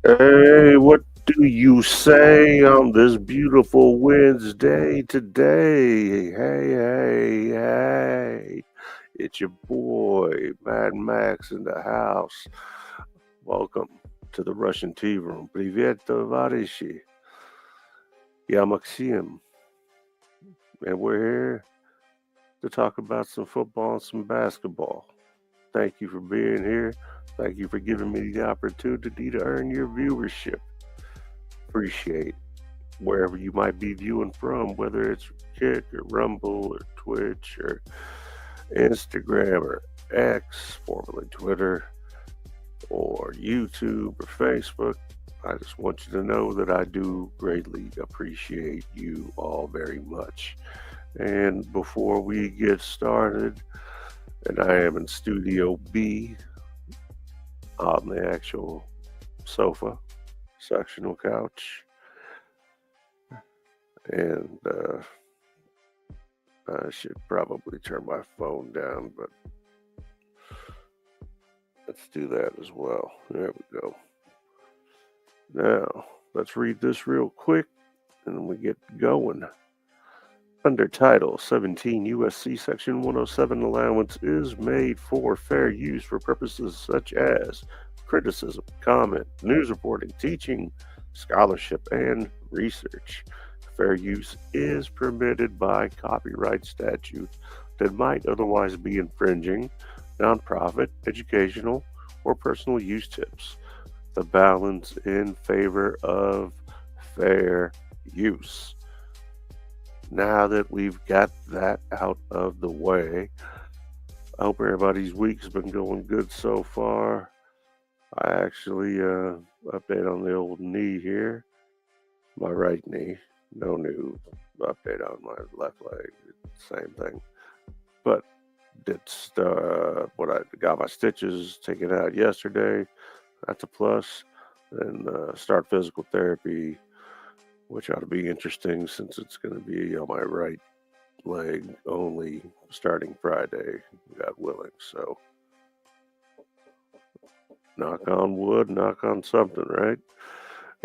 Hey, what do you say on this beautiful Wednesday today? Hey. It's your boy, Mad Max in the house. Welcome to the Russian Tea Room. Привет, товарищи. Я Максим, and we're here to talk about some football and some basketball. Thank you for being here. Thank you for giving me the opportunity to earn your viewership. Appreciate wherever you might be viewing from, whether it's Kick or Rumble or Twitch or Instagram or X, formerly Twitter, or YouTube or Facebook. I just want you to know that I do greatly appreciate you all very much. And before we get started, and I am in Studio B on the actual sofa, sectional couch, and I should probably turn my phone down, but let's do that as well. There we go. Now, let's read this real quick and we get going. Under Title 17 USC Section 107, allowance is made for fair use for purposes such as criticism, comment, news reporting, teaching, scholarship, and research. Fair use is permitted by copyright statute that might otherwise be infringing nonprofit, educational, or personal use tips. The balance in favor of fair use. Now that we've got that out of the way, I hope everybody's week's been going good so far. I actually update on the old knee here, my right knee. No new update on my left leg. Same thing. But it's what I got my stitches taken out yesterday. That's a plus. And start physical therapy, which ought to be interesting since it's going to be on my right leg only starting Friday, God willing. So, knock on wood, knock on something, right?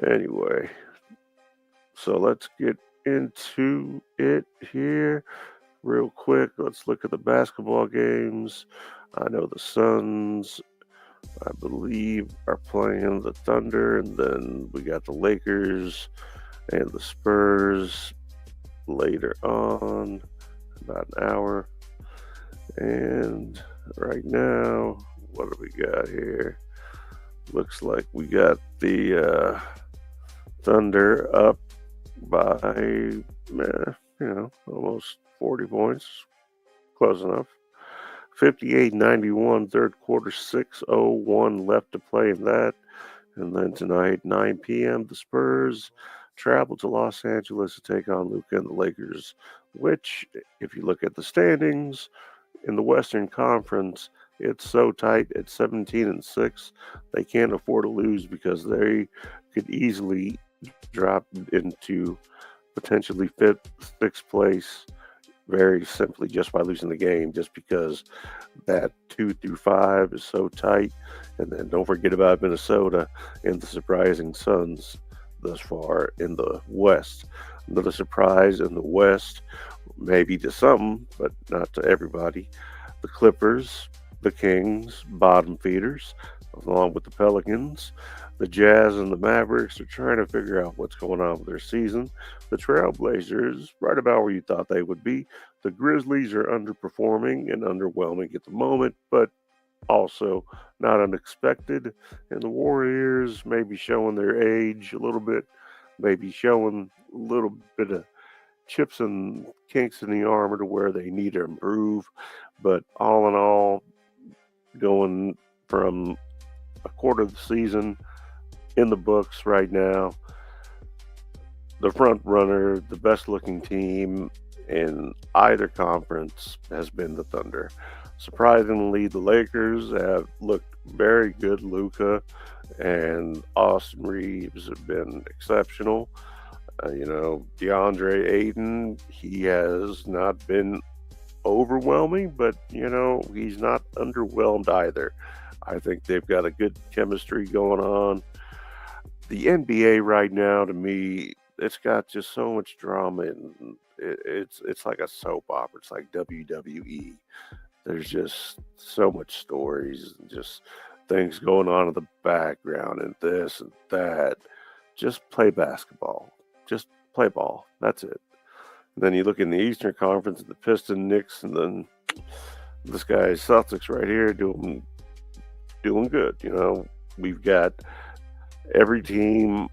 Anyway, so let's get into it here real quick. Let's look at the basketball games. I know the Suns, I believe, are playing the Thunder, and then we got the Lakers and the Spurs later on, about an hour. And right now, what do we got here? Looks like we got the Thunder up by, almost 40 points. Close enough. 58-91, third quarter, 6:01 left to play in that. And then tonight, 9 p.m., the Spurs travel to Los Angeles to take on Luka and the Lakers, which, if you look at the standings in the Western Conference, it's so tight at 17-6. They can't afford to lose because they could easily drop into potentially fifth, sixth place very simply just by losing the game, just because that 2 through 5 is so tight. And then don't forget about Minnesota and the surprising Suns thus far in the West. Another surprise in the West, maybe to some, but not to everybody. The Clippers, the Kings, bottom feeders, along with the Pelicans. The Jazz and the Mavericks are trying to figure out what's going on with their season. The Trailblazers, right about where you thought they would be. The Grizzlies are underperforming and underwhelming at the moment, but also not unexpected. And the Warriors may be showing their age a little bit, maybe showing a little bit of chips and kinks in the armor to where they need to improve. But all in all, going from a quarter of the season in the books right now, the front runner, the best looking team in either conference has been the Thunder. Surprisingly, the Lakers have looked very good. Luka and Austin Reeves have been exceptional. DeAndre Ayton, he has not been overwhelming, but, he's not underwhelmed either. I think they've got a good chemistry going on. the NBA right now, to me, it's got just so much drama, and it's like a soap opera. It's like WWE. There's just so much stories and just things going on in the background and this and that. Just play basketball. Just play ball. That's it. And then you look in the Eastern Conference, the Pistons, Knicks, and then this guy's Celtics right here doing good. We've got every team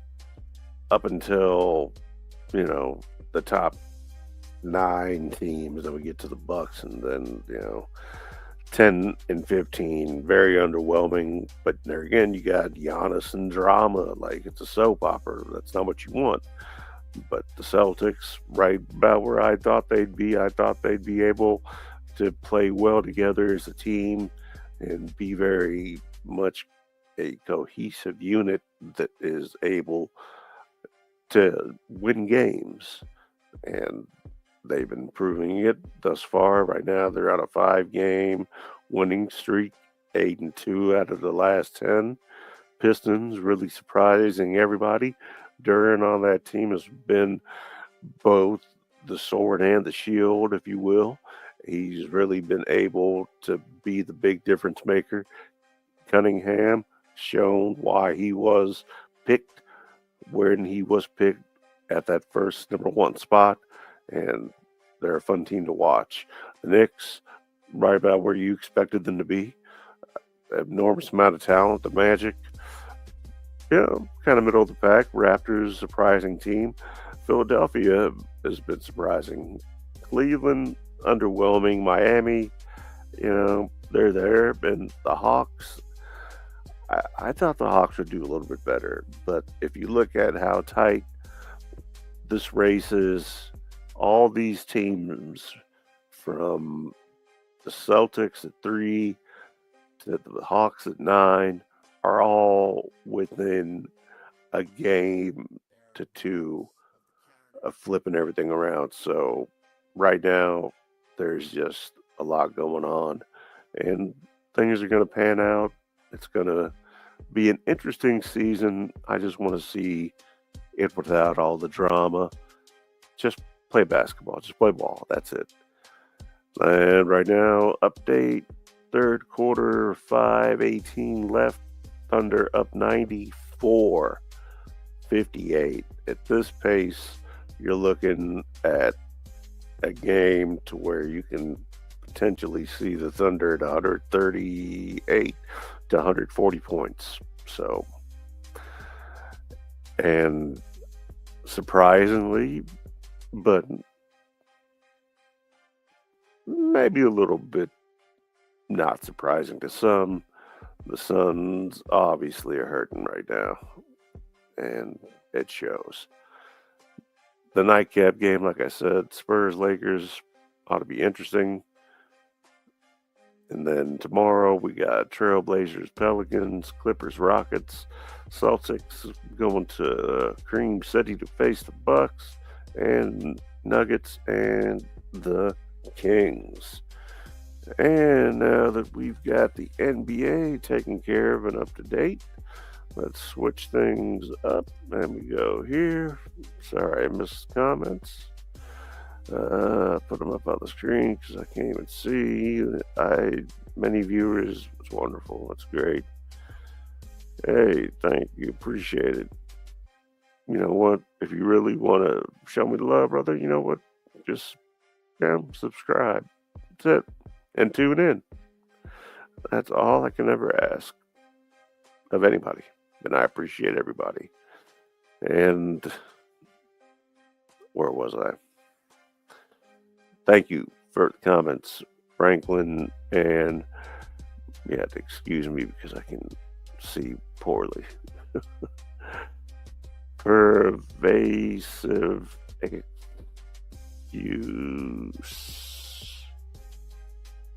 up until the top 9 teams. Then we get to the Bucks, and then 10 and 15, very underwhelming. But there again, you got Giannis and drama, like it's a soap opera. That's not what you want. But the Celtics, right about where I thought they'd be. I thought they'd be able to play well together as a team and be very much a cohesive unit that is able to win games. And they've been proving it thus far. Right now, they're on a 5-game winning streak, 8-2 out of the last 10. Pistons really surprising everybody. Duran on that team has been both the sword and the shield, if you will. He's really been able to be the big difference maker. Cunningham shown why he was picked when he was picked at that first number 1 spot, and they're a fun team to watch. The Knicks, right about where you expected them to be. Enormous amount of talent. The Magic, kind of middle of the pack. Raptors, surprising team. Philadelphia has been surprising. Cleveland, underwhelming. Miami, they're there. And the Hawks, I thought the Hawks would do a little bit better. But if you look at how tight this race is, all these teams from the Celtics at 3 to the Hawks at 9 are all within a game to 2 of flipping everything around. So right now, there's just a lot going on, and things are going to pan out. It's going to be an interesting season. I just want to see it without all the drama. Just play basketball. Just play ball. That's it. And right now, update, third quarter, 5:18 left. Thunder up 94-58. At this pace, you're looking at a game to where you can potentially see the Thunder at 138 to 140 points. So, and surprisingly, but maybe a little bit not surprising to some, the Suns obviously are hurting right now, and it shows. The nightcap game, like I said, Spurs-Lakers ought to be interesting. And then tomorrow we got Trailblazers, Pelicans, Clippers, Rockets, Celtics going to Cream City to face the Bucks, and Nuggets and the Kings. And now that we've got the NBA taken care of and up to date, let's switch things up. And we go here. Sorry, I missed comments. Put them up on the screen because I can't even see. Many viewers. It's wonderful. That's great. Hey, thank you. Appreciate it. You know what? If you really want to show me the love, brother, you know what? Just subscribe. That's it. And tune in. That's all I can ever ask of anybody. And I appreciate everybody. And where was I? Thank you for the comments, Franklin, and you have to excuse me because I can see poorly. Pervasive use,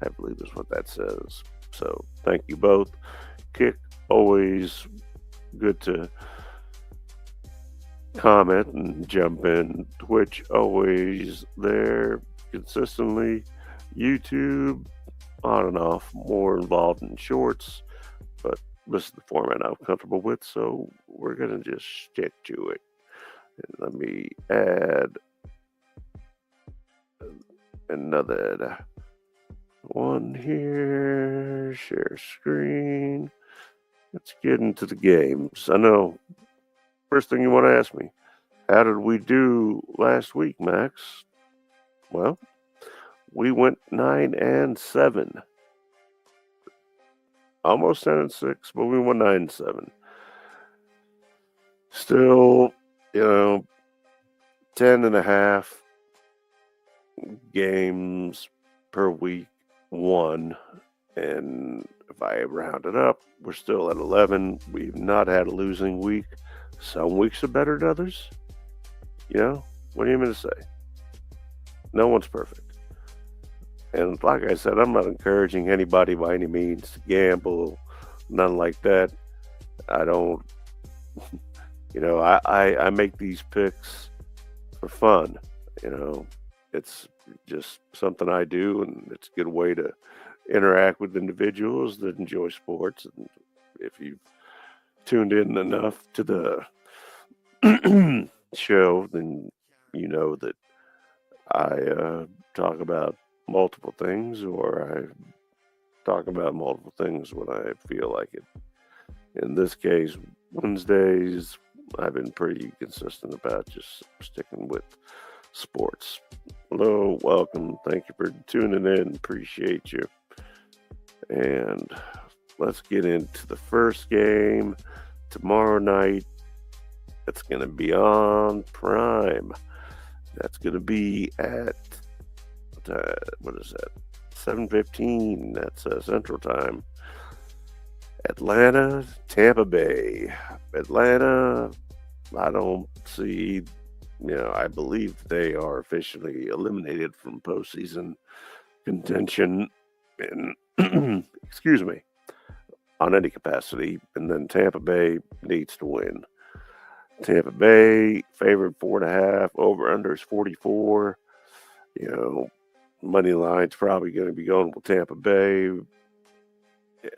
I believe is what that says. So thank you both. Kick, always good to comment and jump in. Twitch, always there consistently. YouTube, on and off, more involved in shorts, but this is the format I'm comfortable with, so we're going to just stick to it. And let me add another one here. Share screen. Let's get into the games. I know, first thing you want to ask me, how did we do last week, Max? Well, we went 9-7. Almost 10-6, but we went 9-7. Still, 10.5 games per week won. And if I round it up, we're still at 11. We've not had a losing week. Some weeks are better than others. What do you mean to say? No one's perfect. And like I said, I'm not encouraging anybody by any means to gamble, none like that. I don't, I make these picks for fun. It's just something I do, and it's a good way to interact with individuals that enjoy sports. And if you've tuned in enough to the show, then you know that I talk about multiple things, or I talk about multiple things when I feel like it. In this case, Wednesdays, I've been pretty consistent about just sticking with sports. Hello, welcome. Thank you for tuning in. Appreciate you. And let's get into the first game tomorrow night. It's going to be on Prime. That's going to be at, what is that? 7:15. That's Central Time. Atlanta, Tampa Bay. Atlanta, I don't see, I believe they are officially eliminated from postseason contention in, excuse me, on any capacity. And then Tampa Bay needs to win. Tampa Bay favored 4.5. Over under is 44. Money line's probably going to be going with Tampa Bay.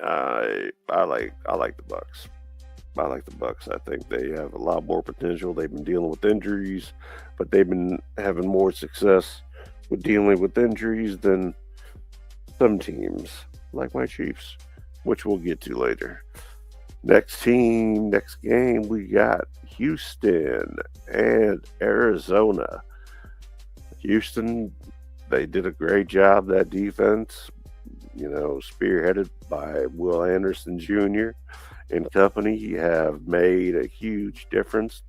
I like the Bucks. I like the Bucks. I think they have a lot more potential. They've been dealing with injuries, but they've been having more success with dealing with injuries than some teams, like my Chiefs, which we'll get to later. Next game, we got Houston and Arizona. Houston, they did a great job, that defense, spearheaded by Will Anderson Jr. and company, have made a huge difference,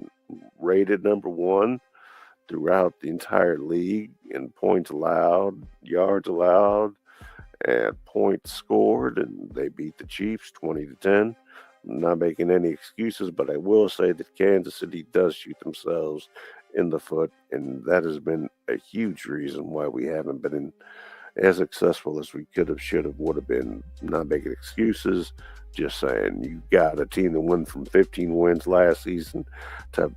rated number 1 throughout the entire league in points allowed, yards allowed, and points scored, and they beat the Chiefs 20-10. I'm not making any excuses, but I will say that Kansas City does shoot themselves in the foot, and that has been a huge reason why we haven't been as successful as we could have, should have, would have been. I'm not making excuses, just saying you got a team that went from 15 wins last season to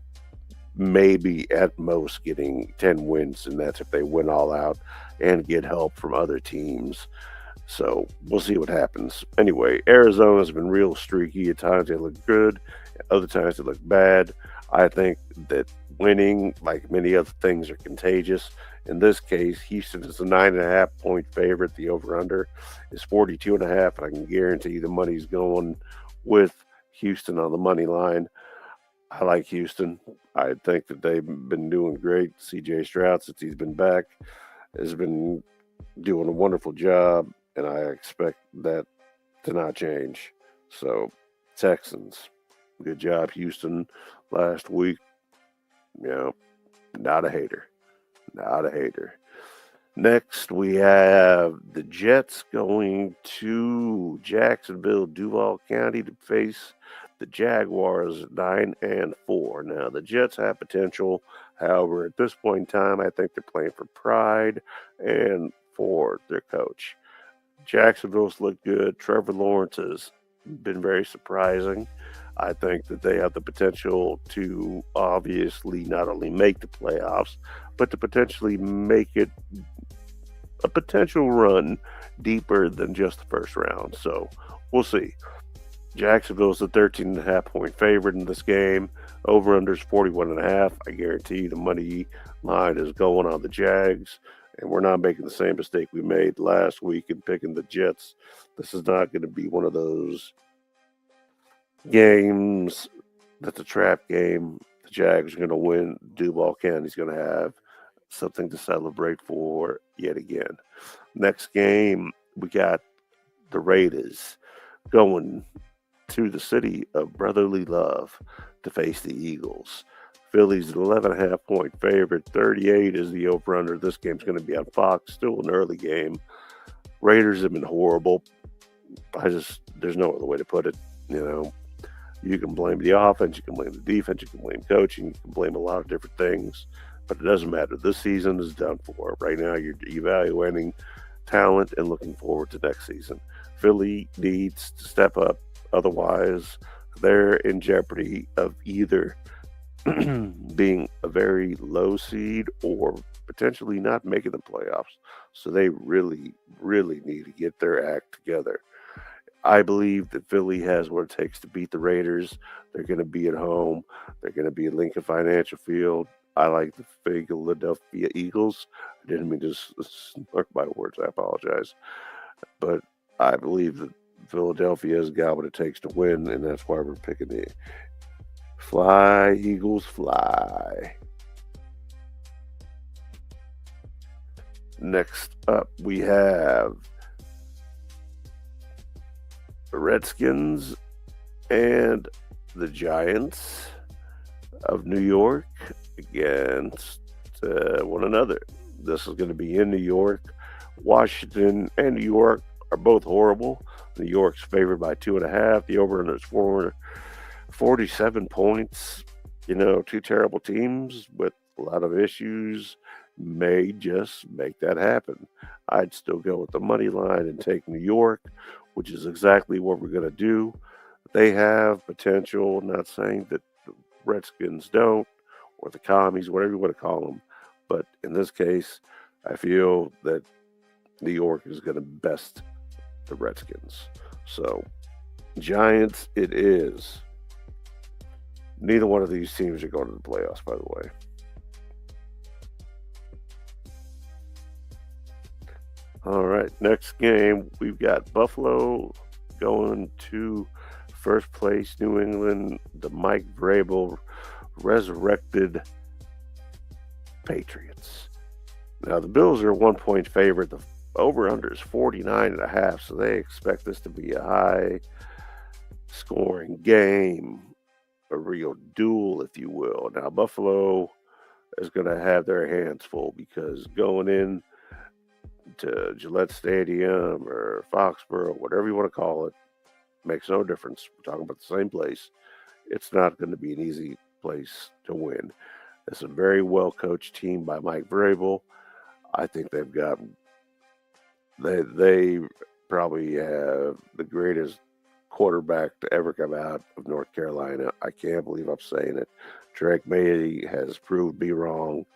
maybe at most getting 10 wins, and that's if they win all out and get help from other teams. So we'll see what happens. Anyway, Arizona's been real streaky. At times they look good, other times they look bad. I think that winning, like many other things, are contagious. In this case, Houston is a 9.5 point favorite. The over-under is 42.5, and I can guarantee the money's going with Houston on the money line. I like Houston. I think that they've been doing great. C.J. Stroud, since he's been back, has been doing a wonderful job, and I expect that to not change. So, Texans, good job, Houston, last week. Not a hater. Not a hater. Next, we have the Jets going to Jacksonville, Duval County, to face the Jaguars, 9-4. Now, the Jets have potential. However, at this point in time, I think they're playing for pride and for their coach. Jacksonville's looked good. Trevor Lawrence has been very surprising. I think that they have the potential to obviously not only make the playoffs, but to potentially make it a potential run deeper than just the first round. So we'll see. Jacksonville's the 13.5 point favorite in this game. Over under is 41.5. I guarantee the money line is going on the Jags, and we're not making the same mistake we made last week in picking the Jets. This is not going to be one of those games that's a trap game. The Jags are going to win. Duval County's going to have something to celebrate for yet again. Next game, we got the Raiders going to the city of brotherly love to face the Eagles. Philly's an 11.5 point favorite. 38 is the over under. This game's going to be on Fox. Still an early game. Raiders have been horrible. There's no other way to put it. You can blame the offense, you can blame the defense, you can blame coaching, you can blame a lot of different things, but it doesn't matter. This season is done for. Right now, you're evaluating talent and looking forward to next season. Philly needs to step up. Otherwise, they're in jeopardy of either being a very low seed or potentially not making the playoffs. So they really, really need to get their act together. I believe that Philly has what it takes to beat the Raiders. They're going to be at home. They're going to be at Lincoln Financial Field. I like the Philadelphia Eagles. I didn't mean to snark my words. I apologize. But I believe that Philadelphia has got what it takes to win, and that's why we're picking the Fly, Eagles, fly. Next up, we have the Redskins and the Giants of New York against one another. This is going to be in New York. Washington and New York are both horrible. New York's favored by 2.5. The over-under is 447 points. Two terrible teams with a lot of issues may just make that happen. I'd still go with the money line and take New York, which is exactly what we're going to do. They have potential. I'm not saying that the Redskins don't, or the Commies, whatever you want to call them. But in this case, I feel that New York is going to best the Redskins. So, Giants it is. Neither one of these teams are going to the playoffs, by the way. All right, next game, we've got Buffalo going to first place, New England, the Mike Vrabel resurrected Patriots. Now, the Bills are a 1 point favorite. The over-under is 49.5, so they expect this to be a high-scoring game, a real duel, if you will. Now, Buffalo is going to have their hands full because going in to Gillette Stadium or Foxborough, whatever you want to call it, makes no difference. We're talking about the same place. It's not going to be an easy place to win. It's a very well-coached team by Mike Vrabel. I think they probably have the greatest quarterback to ever come out of North Carolina. I can't believe I'm saying it. Drake May has proved me wrong.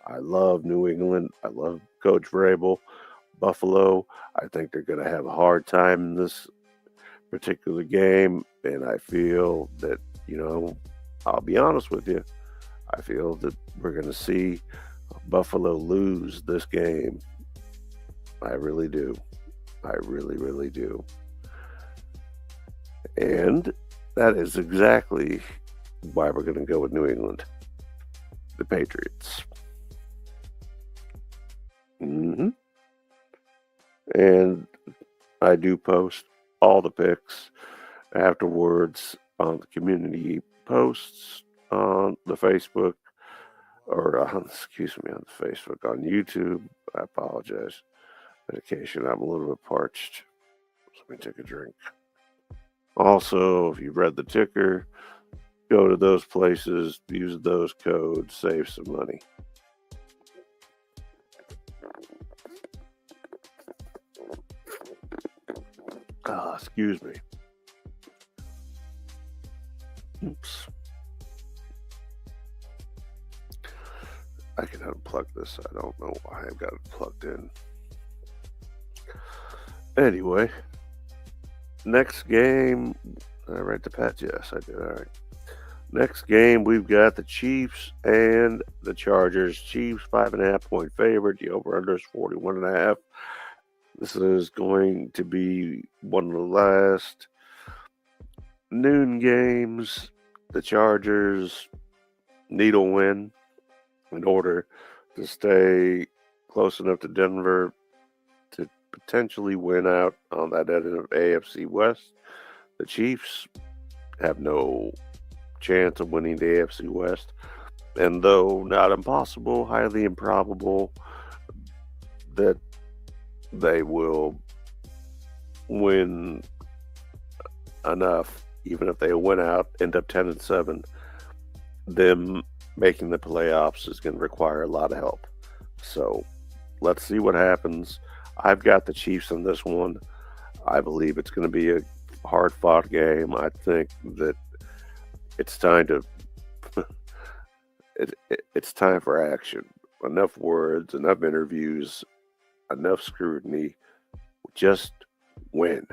I love New England. I love Coach Vrabel. Buffalo, I think they're going to have a hard time in this particular game. And I feel that, I'll be honest with you, I feel that we're going to see Buffalo lose this game. I really do. I really, really do. And that is exactly why we're going to go with New England, the Patriots. And I do post all the picks afterwards on the community posts on the Facebook, or on the Facebook, on YouTube. I apologize. Medication, I'm a little bit parched. Let me take a drink. Also, if you've read the ticker, go to those places, use those codes, save some money. Excuse me. Oops. I can unplug this. I don't know why I've got it plugged in. Anyway, next game, Did I write the Pats? Yes, I did. All right. Next game, we've got the Chiefs and the Chargers. Chiefs 5.5 point favorite. The over/under is 41.5. This is going to be one of the last noon games. The Chargers need a win in order to stay close enough to Denver to potentially win out on that end of AFC West. The Chiefs have no chance of winning the AFC West, and though not impossible, highly improbable that they will win enough, even if they win out, end up 10-7, them making the playoffs is going to require a lot of help. So let's see what happens. I've got the Chiefs in this one. I believe it's going to be a hard-fought game. I think that it's time to it's time for action. Enough words, enough interviews, enough scrutiny. Just win.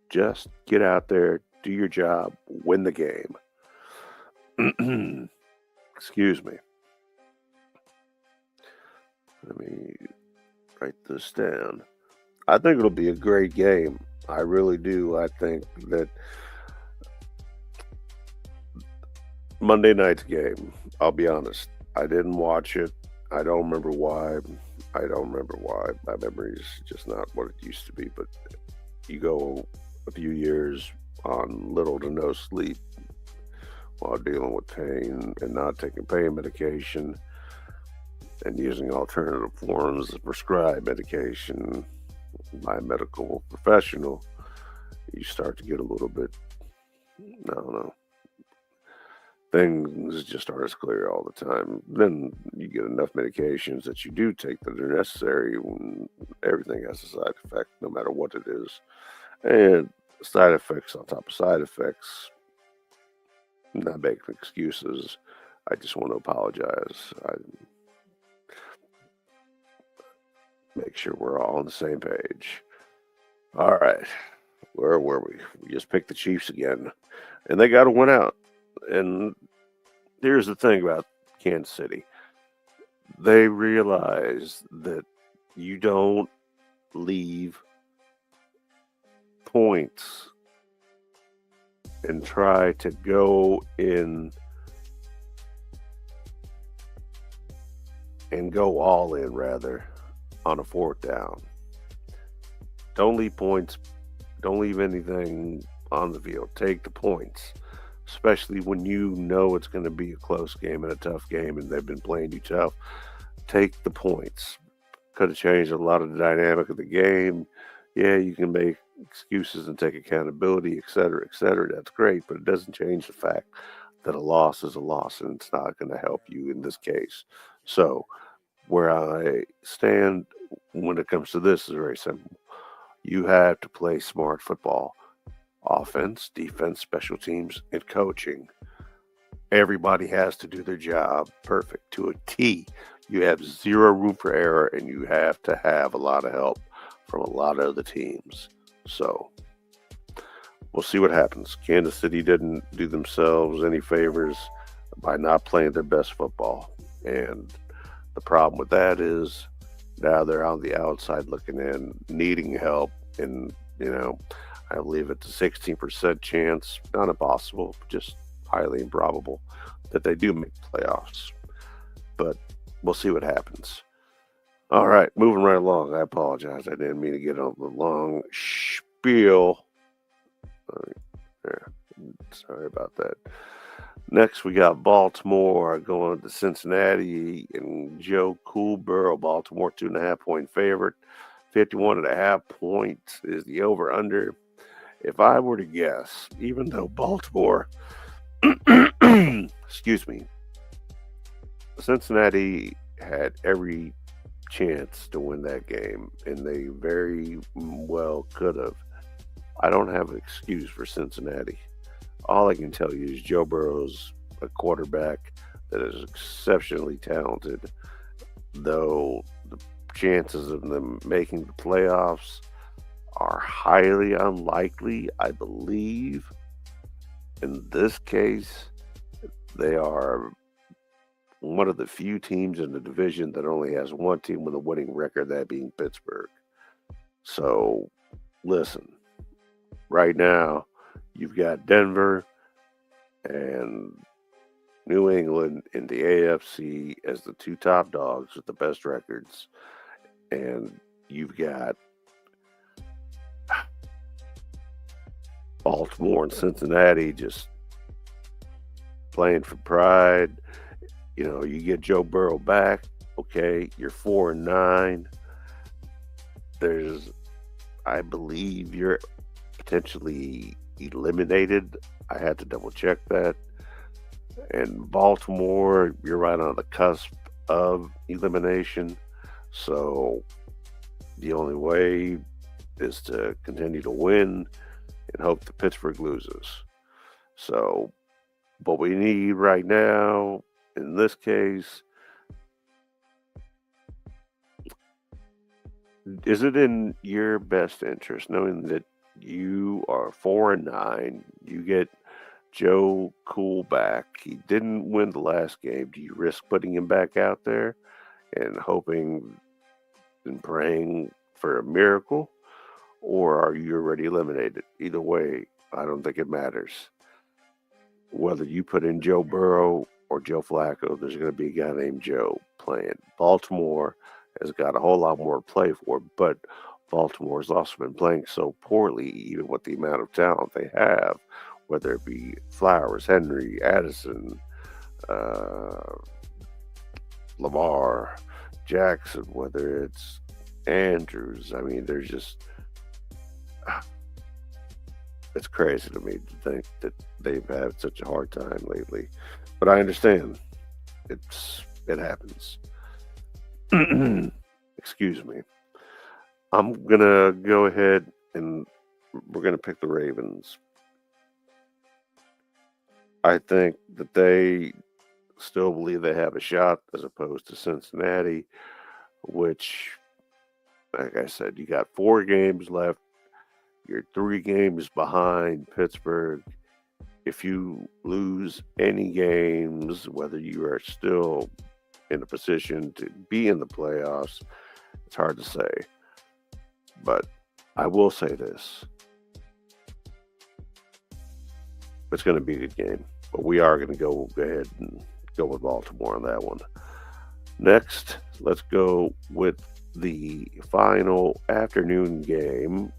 Just get out there, do your job, win the game. Excuse me. Let me write this down. I think it'll be a great game. I really do. I think that Monday night's game, I'll be honest, I didn't watch it. I don't remember why. My memory is just not what it used to be. But you go a few years on little to no sleep while dealing with pain and not taking pain medication and using alternative forms of prescribed medication by a medical professional, you start to get a little bit, I don't know, things just aren't as clear all the time. Then you get enough medications that you do take that are necessary when everything has a side effect, no matter what it is. And side effects on top of side effects. I'm not making excuses. I just want to apologize. I make sure we're all on the same page. All right. Where were we? We just picked the Chiefs again. And they got to win out. And here's the thing about Kansas City. They realize that you don't leave points and try to go in and go all in, rather, on a fourth down. Don't leave points. Don't leave anything on the field. Take the points, especially when you know it's going to be a close game and a tough game and they've been playing you tough. Take the points. Could have changed a lot of the dynamic of the game. Yeah, you can make excuses and take accountability, et cetera, et cetera. That's great, but it doesn't change the fact that a loss is a loss and it's not going to help you in this case. So, where I stand when it comes to this is very simple. You have to play smart football. Offense, defense, special teams, and coaching. Everybody has to do their job perfect to a T. You have zero room for error, and you have to have a lot of help from a lot of other teams. So, we'll see what happens. Kansas City didn't do themselves any favors by not playing their best football. And the problem with that is now they're on the outside looking in, needing help. And, I believe it's a 16% chance, not impossible, just highly improbable, that they do make playoffs. But we'll see what happens. All right, moving right along. I apologize. I didn't mean to get on the long spiel. Sorry about that. Next, we got Baltimore going to Cincinnati and Joe Coolborough. Baltimore 2.5 point favorite. 51.5 points is the over/under. If I were to guess, even though Baltimore, excuse me, Cincinnati had every chance to win that game, and they very well could have. I don't have an excuse for Cincinnati. All I can tell you is Joe Burrow's a quarterback that is exceptionally talented, though the chances of them making the playoffs are highly unlikely. I believe in this case, they are one of the few teams in the division that only has one team with a winning record, that being Pittsburgh. So, listen, right now, you've got Denver and New England in the AFC as the two top dogs with the best records. And you've got Baltimore and Cincinnati just playing for pride. You know, you get Joe Burrow back. Okay, you're 4-9. I believe you're potentially eliminated. I had to double check that. And Baltimore, you're right on the cusp of elimination. So the only way is to continue to win and hope that Pittsburgh loses. So what we need right now, in this case, is it in your best interest, knowing that you are 4-9, you get Joe Cool back. He didn't win the last game. Do you risk putting him back out there and hoping and praying for a miracle? Or are you already eliminated? Either way, I don't think it matters. Whether you put in Joe Burrow or Joe Flacco, there's going to be a guy named Joe playing. Baltimore has got a whole lot more to play for, but Baltimore's also been playing so poorly, even with the amount of talent they have, whether it be Flowers, Henry, Addison, Lamar, Jackson, whether it's Andrews. I mean, there's just, it's crazy to me to think that they've had such a hard time lately. But I understand. It happens. Excuse me. I'm gonna go ahead and we're gonna pick the Ravens. I think that they still believe they have a shot as opposed to Cincinnati, which, like I said, you got 4 games left. You're 3 games behind Pittsburgh. If you lose any games, whether you are still in a position to be in the playoffs, it's hard to say. But I will say this. It's going to be a good game. But we are going to go ahead and go with Baltimore on that one. Next, let's go with the final afternoon game.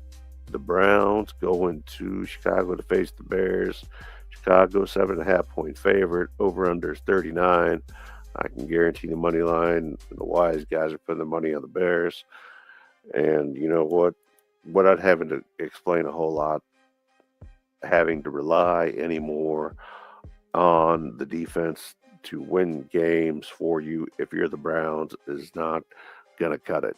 The Browns going to Chicago to face the Bears. Chicago 7.5 point favorite. Over under is 39. I can guarantee the money line. The wise guys are putting the money on the Bears. And you know what? Without having to explain a whole lot, having to rely anymore on the defense to win games for you if you're the Browns is not going to cut it.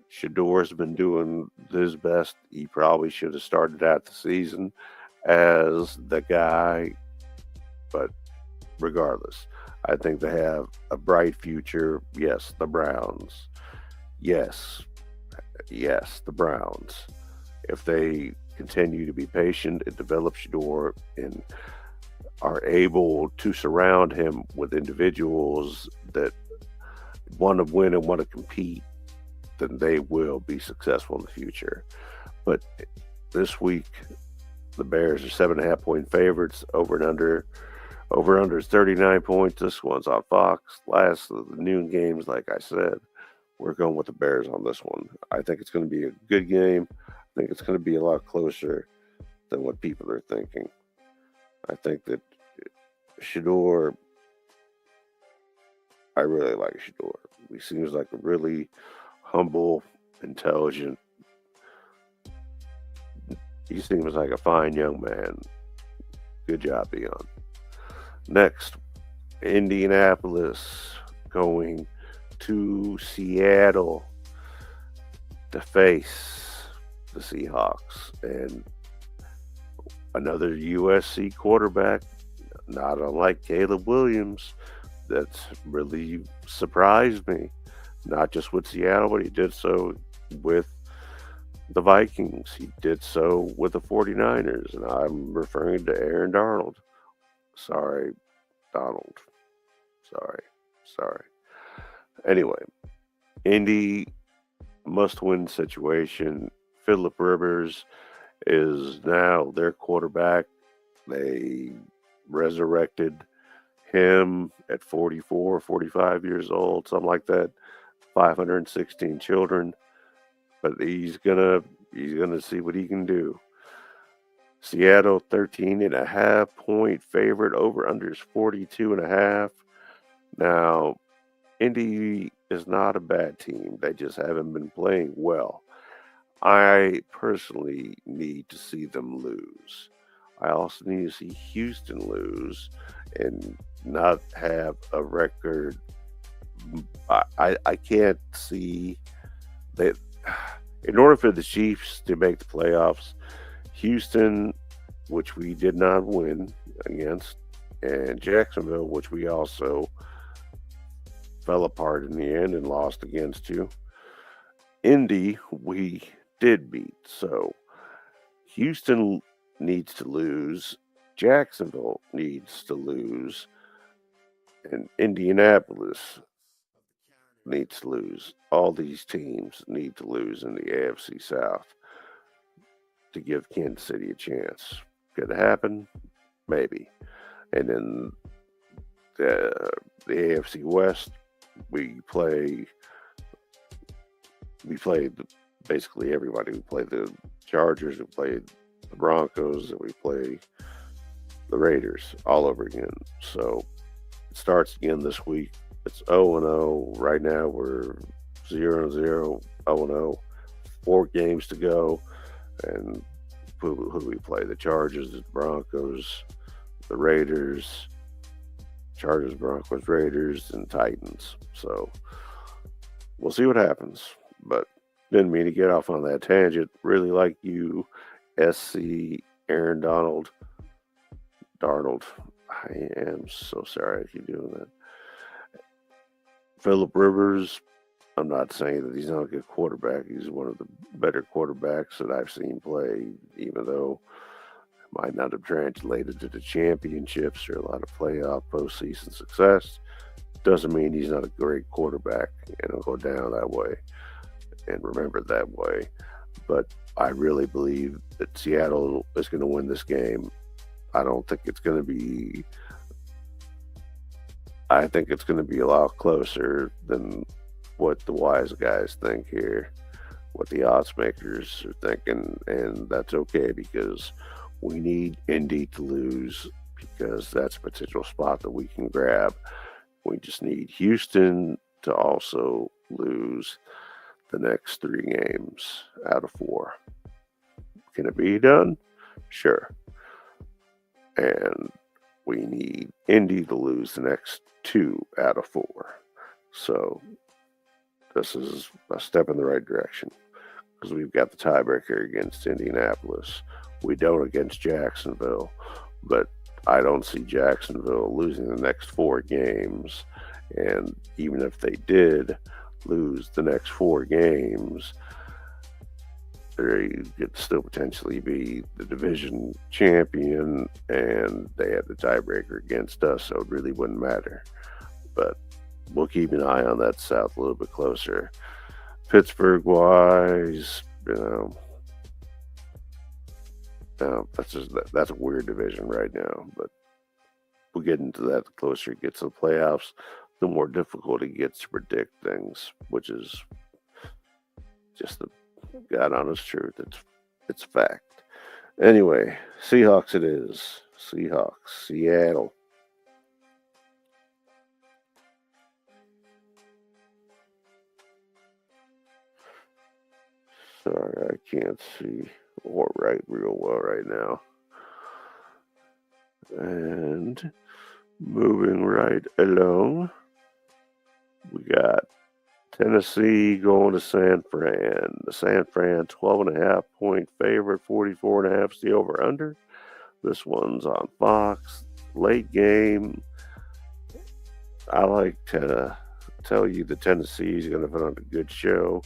Shador's been doing his best. He probably should have started out the season as the guy, but regardless, I think they have a bright future. Yes, the Browns. Yes, the Browns. If they continue to be patient and develop Shador and are able to surround him with individuals that want to win and want to compete, then they will be successful in the future. But this week, the Bears are 7.5 point favorites. Over under is 39 points. This one's on Fox. Last of the noon games, like I said, we're going with the Bears on this one. I think it's going to be a good game. I think it's going to be a lot closer than what people are thinking. I think that Shador, I really like Shador. He seems like a really humble, intelligent. He seems like a fine young man. Good job, Dion. Next, Indianapolis going to Seattle to face the Seahawks. And another USC quarterback, not unlike Caleb Williams, that's really surprised me. Not just with Seattle, but he did so with the Vikings. He did so with the 49ers, and I'm referring to Aaron Darnold. Sorry, Donald. Sorry. Sorry. Anyway, Indy must win situation. Philip Rivers is now their quarterback. They resurrected him at 44, 45 years old, something like that. 516 children, but he's gonna see what he can do. Seattle 13.5 point favorite, over under is 42.5. Now, Indy is not a bad team. They just haven't been playing well. I personally need to see them lose. I also need to see Houston lose and not have a record. I can't see that. In order for the Chiefs to make the playoffs, Houston, which we did not win against, and Jacksonville, which we also fell apart in the end and lost against you. Indy, we did beat. So Houston needs to lose. Jacksonville needs to lose. And Indianapolis needs to lose. All these teams need to lose in the AFC South to give Kansas City a chance. Could it happen? Maybe. And then the AFC West, we play basically everybody. We play the Chargers, we play the Broncos, and we play the Raiders all over again. So it starts again this week. It's 0-0. Right now we're 0-0, 0-0. 4 games to go. And who do we play? The Chargers, the Broncos, the Raiders, Chargers, Broncos, Raiders, and Titans. So we'll see what happens. But didn't mean to get off on that tangent. Really like you, SC Aaron Darnold. I am so sorry I keep doing that. Philip Rivers, I'm not saying that he's not a good quarterback. He's one of the better quarterbacks that I've seen play, even though it might not have translated to the championships or a lot of playoff postseason success. Doesn't mean he's not a great quarterback, and it'll go down that way and remember that way. But I really believe that Seattle is going to win this game. I think it's going to be a lot closer than what the wise guys think here, what the odds makers are thinking, and that's okay because we need Indy to lose because that's a potential spot that we can grab. We just need Houston to also lose the next 3 games out of 4. Can it be done? Sure. And we need Indy to lose the next 2 out of 4. So this is a step in the right direction because we've got the tiebreaker against Indianapolis. We don't against Jacksonville, but I don't see Jacksonville losing the next 4 games. And even if they did lose the next 4 games, they could still potentially be the division champion, and they have the tiebreaker against us, so it really wouldn't matter. But we'll keep an eye on that South a little bit closer. Pittsburgh-wise, that's a weird division right now, but we'll get into that the closer it gets to the playoffs. The more difficult it gets to predict things, which is just the God honest truth. It's fact. Anyway, Seahawks it is. Seahawks, Seattle. Sorry, I can't see or write real well right now. And moving right along, we got Tennessee going to San Fran. The San Fran 12.5 point favorite, 44.5 is the over under. This one's on Fox. Late game. I like to tell you that Tennessee is going to put on a good show.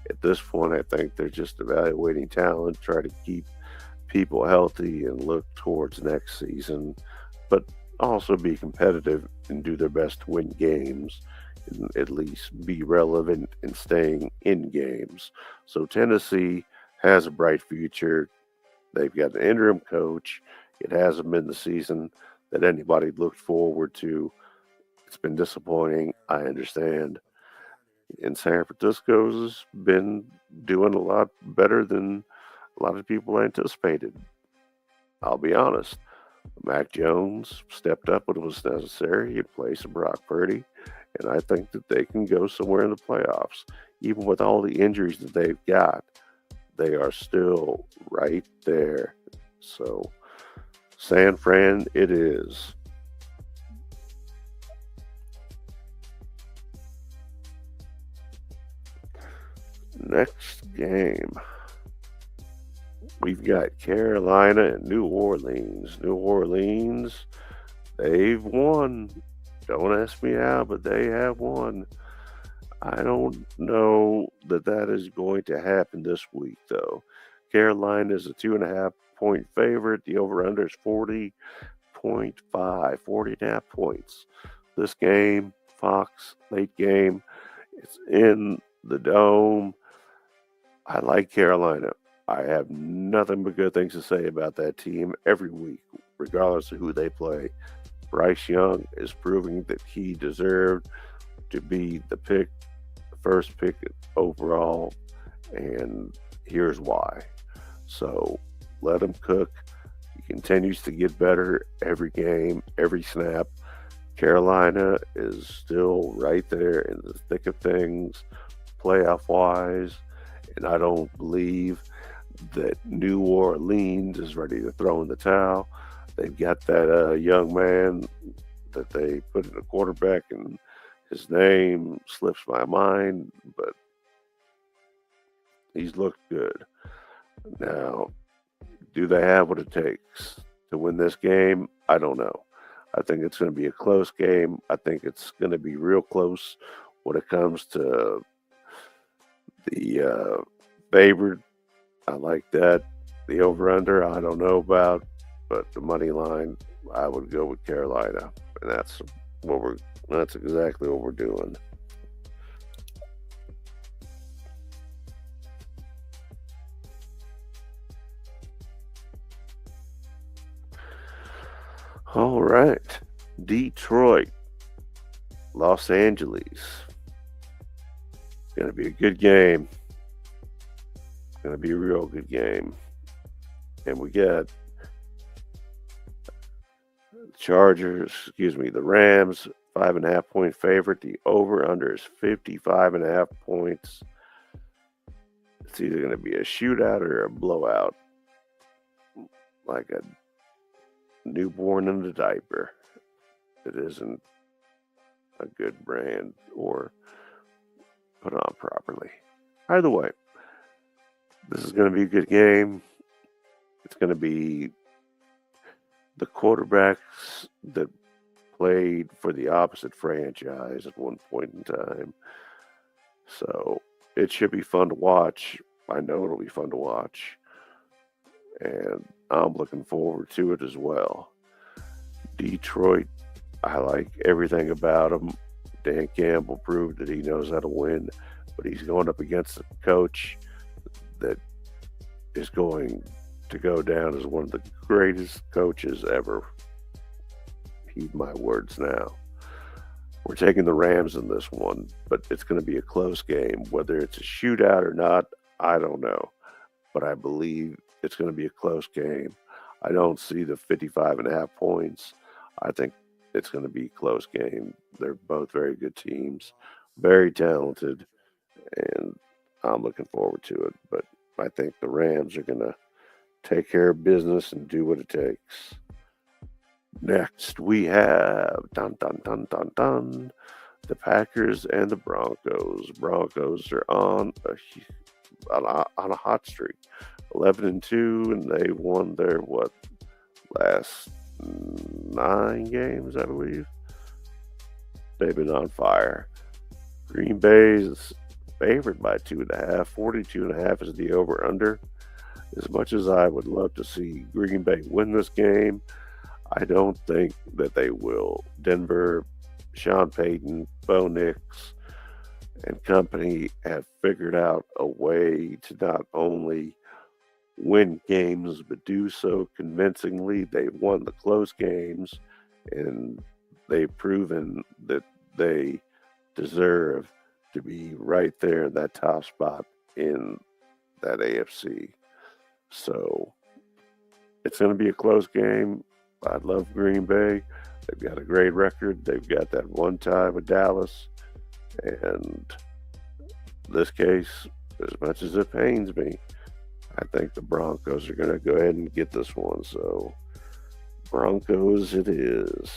At this point, I think they're just evaluating talent, try to keep people healthy and look towards next season, but also be competitive and do their best to win games and at least be relevant and staying in games. So Tennessee has a bright future. They've got an interim coach. It hasn't been the season that anybody looked forward to. It's been disappointing. I understand. And San Francisco's been doing a lot better than a lot of people anticipated. I'll be honest. Mac Jones stepped up when it was necessary. He replaced Brock Purdy, and I think that they can go somewhere in the playoffs. Even with all the injuries that they've got, they are still right there. So, San Fran, it is. Next game, we've got Carolina and New Orleans. New Orleans, they've won. Don't ask me how, but they have won. I don't know that is going to happen this week, though. Carolina is a 2.5 point favorite. The over-under is 40.5, 40.5 points. This game, Fox, late game, it's in the Dome. I like Carolina. I have nothing but good things to say about that team every week, regardless of who they play. Bryce Young is proving that he deserved to be the first pick overall, and here's why. So let him cook. He continues to get better every game, every snap. Carolina is still right there in the thick of things, playoff wise, and I don't believe that New Orleans is ready to throw in the towel. They've got that young man that they put in a quarterback, and his name slips my mind, but he's looked good. Now, do they have what it takes to win this game? I don't know. I think it's going to be a close game. I think it's going to be real close when it comes to the favorite. I like that. The over/under, I don't know about, but the money line, I would go with Carolina, and that's exactly what we're doing. All right, Detroit, Los Angeles. It's going to be a good game. It's going to be a real good game. And we get the Rams, 5.5 point favorite. The over/under is 55.5 points. It's either going to be a shootout or a blowout, like a newborn in a diaper. It isn't a good brand or put on properly. Either way, this is going to be a good game. It's going to be the quarterbacks that played for the opposite franchise at one point in time. So it should be fun to watch. I know it'll be fun to watch. And I'm looking forward to it as well. Detroit, I like everything about him. Dan Campbell proved that he knows how to win, but he's going up against a coach that is going to go down as one of the greatest coaches ever. Heed my words now. We're taking the Rams in this one, but it's going to be a close game. Whether it's a shootout or not, I don't know. But I believe it's going to be a close game. I don't see the 55.5 points. I think it's going to be a close game. They're both very good teams, very talented, and I'm looking forward to it. But I think the Rams are going to take care of business and do what it takes. Next, we have the Packers and the Broncos. Broncos are on a hot streak, 11-2, and they won their last 9 games, I believe. They've been on fire. Green Bay's favored by 2.5. 42.5 is the over-under. As much as I would love to see Green Bay win this game, I don't think that they will. Denver, Sean Payton, Bo Nix, and company have figured out a way to not only win games, but do so convincingly. They've won the close games, and they've proven that they deserve to be right there in that top spot in that AFC. So it's going to be a close game. I love Green Bay. They've got a great record. They've got that one tie with Dallas. And this case, as much as it pains me, I think the Broncos are going to go ahead and get this one. So Broncos it is.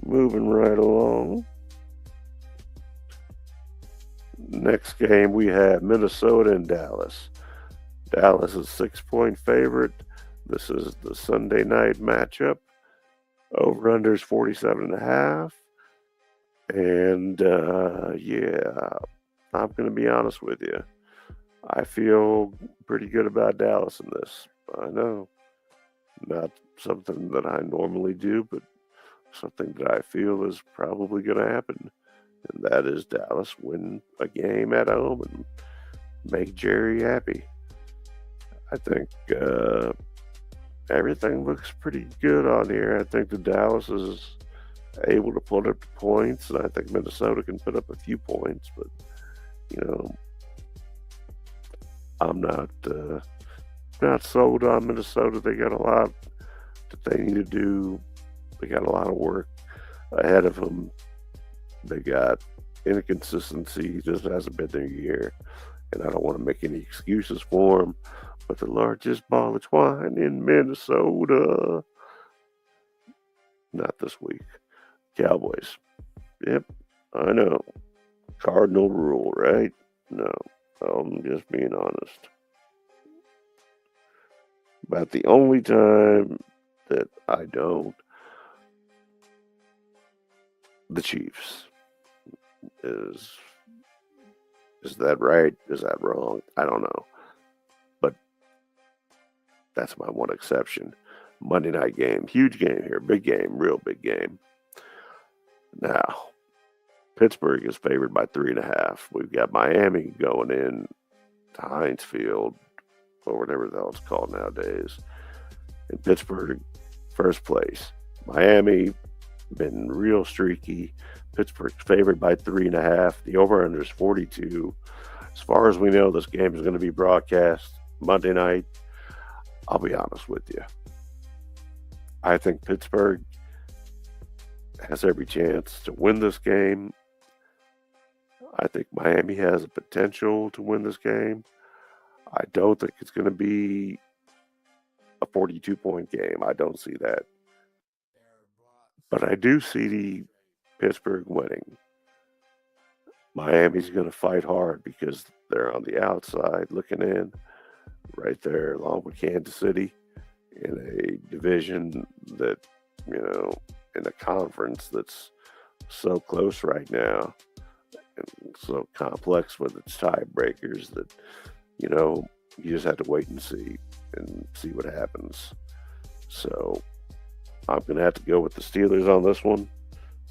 Moving right along. Next game, we have Minnesota and Dallas. Dallas is 6-point favorite. This is the Sunday night matchup. Over-under is 47.5. And, yeah, I'm going to be honest with you. I feel pretty good about Dallas in this. I know. Not something that I normally do, but something that I feel is probably going to happen. And that is Dallas win a game at home and make Jerry happy. I think everything looks pretty good on here. I think the Dallas is able to put up points, and I think Minnesota can put up a few points. But, I'm not sold on Minnesota. They got a lot that they need to do. They got a lot of work ahead of them. They got inconsistency, just hasn't been their year. And I don't want to make any excuses for them. But the largest ball of twine in Minnesota. Not this week. Cowboys. Yep, I know. Cardinal rule, right? No, I'm just being honest. About the only time that I don't, the Chiefs. Is that right? Is that wrong? I don't know. But that's my one exception. Monday night game. Huge game here. Big game. Real big game. Now, Pittsburgh is favored by 3.5. We've got Miami going in to Heinz Field, or whatever the hell it's called nowadays. In Pittsburgh, first place. Miami, been real streaky. Pittsburgh's favored by 3.5. The over-under is 42. As far as we know, this game is going to be broadcast Monday night. I'll be honest with you. I think Pittsburgh has every chance to win this game. I think Miami has a potential to win this game. I don't think it's going to be a 42-point game. I don't see that. But I do see Pittsburgh winning. Miami's going to fight hard because they're on the outside looking in, right there along with Kansas City in a division that, in a conference that's so close right now and so complex with its tiebreakers that, you just have to wait and see what happens. So I'm going to have to go with the Steelers on this one.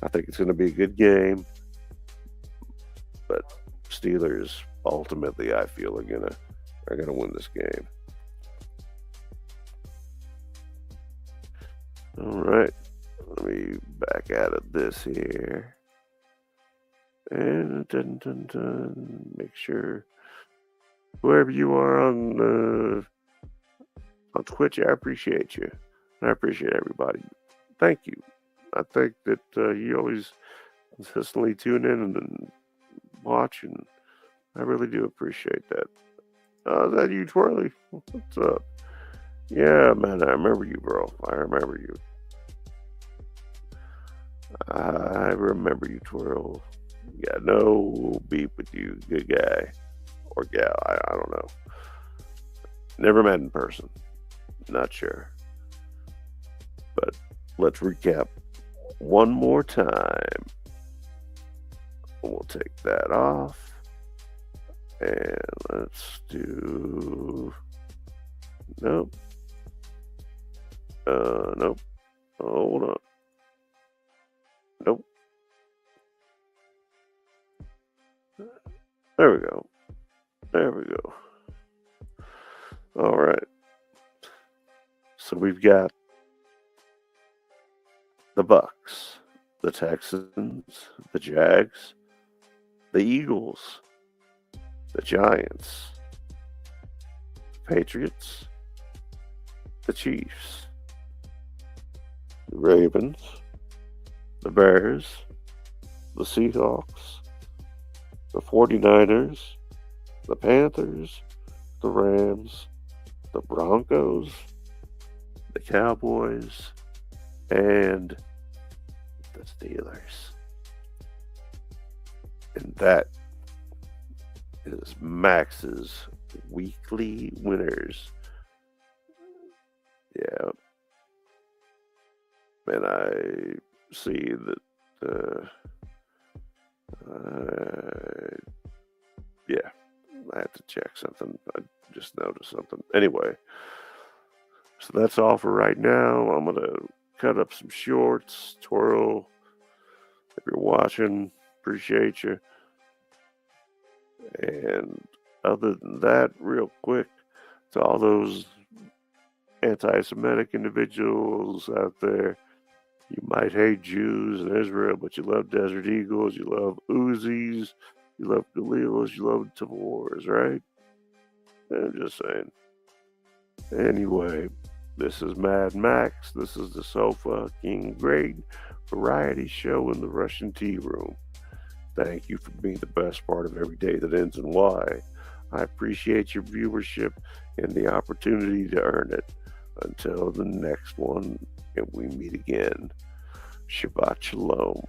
I think it's going to be a good game, but Steelers ultimately, I feel, are gonna win this game. All right, let me back out of this here, and make sure whoever you are on Twitch, I appreciate you. I appreciate everybody. Thank you. I think that you always consistently tune in and watch, and I really do appreciate that. Is that you, Twirly? What's up? Yeah, man, I remember you, bro. I remember you. I remember you, Twirl. Got no beef with you. Good guy. Or gal, I don't know. Never met in person. Not sure. But let's recap one more time. We'll take that off. And let's do... Nope. Nope. Hold on. Nope. There we go. There we go. All right. So we've got the Bucks, the Texans, the Jags, the Eagles, the Giants, the Patriots, the Chiefs, the Ravens, the Bears, the Seahawks, the 49ers, the Panthers, the Rams, the Broncos, the Cowboys, and the Steelers. And that is Max's weekly winners. Yeah. And I see that, yeah, I had to check something. I just noticed something. Anyway, so that's all for right now. I'm going to cut up some shorts, twirl. If you're watching, appreciate you. And other than that, real quick, to all those anti-Semitic individuals out there, you might hate Jews and Israel, but you love Desert Eagles, you love Uzis, you love Galilas, you love Tavors, right? I'm just saying. Anyway, this is Mad Max. This is the Sofa King Grade variety show in the Russian Tea Room. Thank you for being the best part of every day that ends in Y. I appreciate your viewership and the opportunity to earn it. Until the next one, and we meet again. Shabbat Shalom.